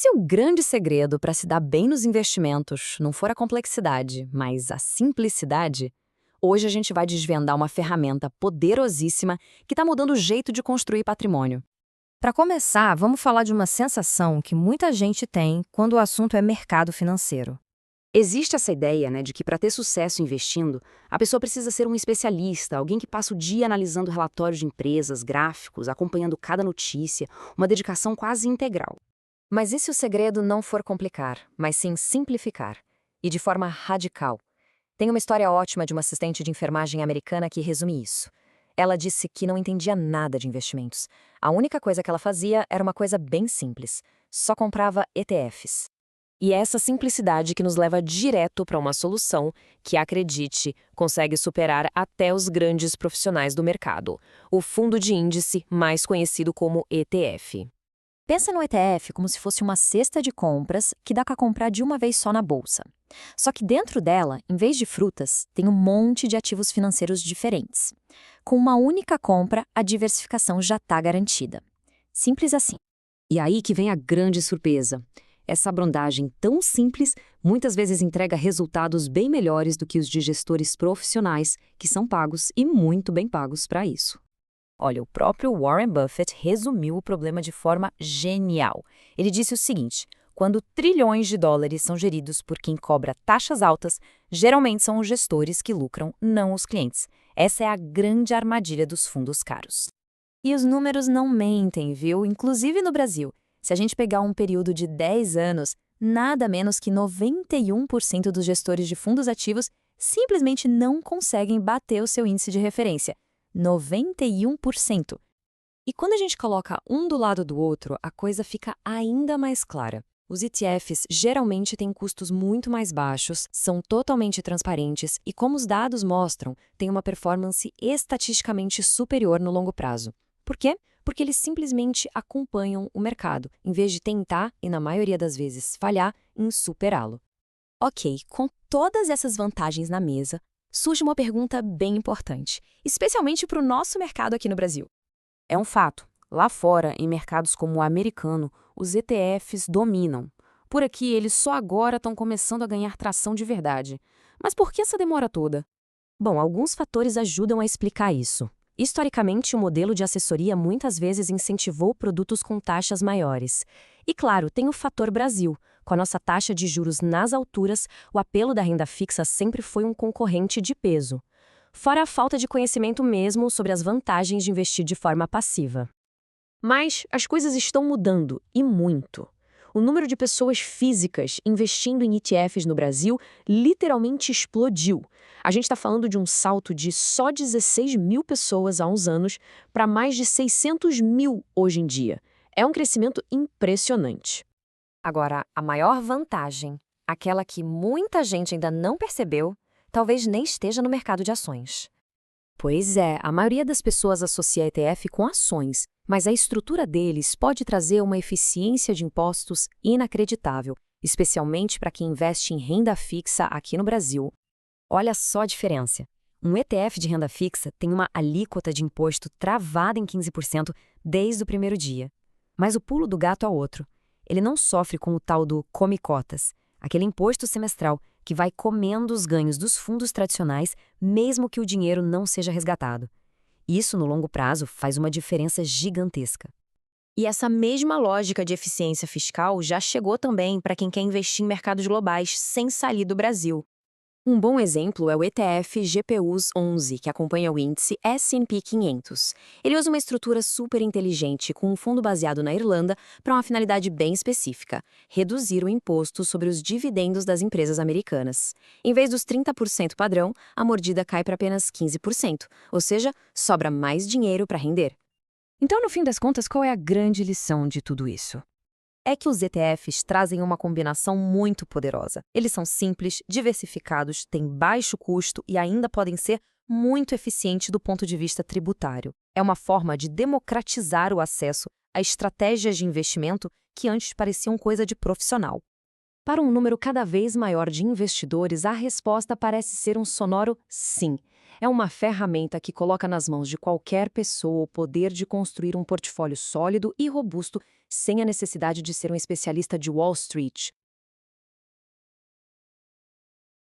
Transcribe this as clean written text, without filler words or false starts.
se o grande segredo para se dar bem nos investimentos não for a complexidade, mas a simplicidade? Hoje a gente vai desvendar uma ferramenta poderosíssima que está mudando o jeito de construir patrimônio. Para começar, vamos falar de uma sensação que muita gente tem quando o assunto é mercado financeiro. Existe essa ideia, de que para ter sucesso investindo, a pessoa precisa ser um especialista, alguém que passa o dia analisando relatórios de empresas, gráficos, acompanhando cada notícia, uma dedicação quase integral. Mas e se o segredo não for complicar, mas sim simplificar? E de forma radical? Tem uma história ótima de uma assistente de enfermagem americana que resume isso. Ela disse que não entendia nada de investimentos. A única coisa que ela fazia era uma coisa bem simples. Só comprava ETFs. E é essa simplicidade que nos leva direto para uma solução que, acredite, consegue superar até os grandes profissionais do mercado. O fundo de índice, mais conhecido como ETF. Pensa no ETF como se fosse uma cesta de compras que dá para comprar de uma vez só na bolsa. Só que dentro dela, em vez de frutas, tem um monte de ativos financeiros diferentes. Com uma única compra, a diversificação já está garantida. Simples assim. E aí que vem a grande surpresa. Essa abrandagem tão simples muitas vezes entrega resultados bem melhores do que os de gestores profissionais, que são pagos e muito bem pagos para isso. Olha, o próprio Warren Buffett resumiu o problema de forma genial. Ele disse o seguinte: quando trilhões de dólares são geridos por quem cobra taxas altas, geralmente são os gestores que lucram, não os clientes. Essa é a grande armadilha dos fundos caros. E os números não mentem, viu? Inclusive no Brasil. Se a gente pegar um período de 10 anos, nada menos que 91% dos gestores de fundos ativos simplesmente não conseguem bater o seu índice de referência. 91%. E quando a gente coloca um do lado do outro, a coisa fica ainda mais clara. Os ETFs geralmente têm custos muito mais baixos, são totalmente transparentes e, como os dados mostram, têm uma performance estatisticamente superior no longo prazo. Por quê? Porque eles simplesmente acompanham o mercado, em vez de tentar, e na maioria das vezes falhar, em superá-lo. Ok, com todas essas vantagens na mesa, surge uma pergunta bem importante, especialmente para o nosso mercado aqui no Brasil. É um fato. Lá fora, em mercados como o americano, os ETFs dominam. Por aqui, eles só agora estão começando a ganhar tração de verdade. Mas por que essa demora toda? Bom, alguns fatores ajudam a explicar isso. Historicamente, o modelo de assessoria muitas vezes incentivou produtos com taxas maiores. E claro, tem o fator Brasil. Com a nossa taxa de juros nas alturas, o apelo da renda fixa sempre foi um concorrente de peso. Fora a falta de conhecimento mesmo sobre as vantagens de investir de forma passiva. Mas as coisas estão mudando, e muito. O número de pessoas físicas investindo em ETFs no Brasil literalmente explodiu. A gente está falando de um salto de só 16 mil pessoas há uns anos para mais de 600 mil hoje em dia. É um crescimento impressionante. Agora, a maior vantagem, aquela que muita gente ainda não percebeu, talvez nem esteja no mercado de ações. Pois é, a maioria das pessoas associa ETF com ações, mas a estrutura deles pode trazer uma eficiência de impostos inacreditável, especialmente para quem investe em renda fixa aqui no Brasil. Olha só a diferença. Um ETF de renda fixa tem uma alíquota de imposto travada em 15% desde o primeiro dia. Mas o pulo do gato é outro. Ele não sofre com o tal do come-cotas, aquele imposto semestral que vai comendo os ganhos dos fundos tradicionais, mesmo que o dinheiro não seja resgatado. Isso, no longo prazo, faz uma diferença gigantesca. E essa mesma lógica de eficiência fiscal já chegou também para quem quer investir em mercados globais sem sair do Brasil. Um bom exemplo é o ETF GPUs 11, que acompanha o índice S&P 500. Ele usa uma estrutura super inteligente com um fundo baseado na Irlanda para uma finalidade bem específica: reduzir o imposto sobre os dividendos das empresas americanas. Em vez dos 30% padrão, a mordida cai para apenas 15%, ou seja, sobra mais dinheiro para render. Então, no fim das contas, qual é a grande lição de tudo isso? É que os ETFs trazem uma combinação muito poderosa. Eles são simples, diversificados, têm baixo custo e ainda podem ser muito eficientes do ponto de vista tributário. É uma forma de democratizar o acesso a estratégias de investimento que antes pareciam coisa de profissional. Para um número cada vez maior de investidores, a resposta parece ser um sonoro sim. É uma ferramenta que coloca nas mãos de qualquer pessoa o poder de construir um portfólio sólido e robusto sem a necessidade de ser um especialista de Wall Street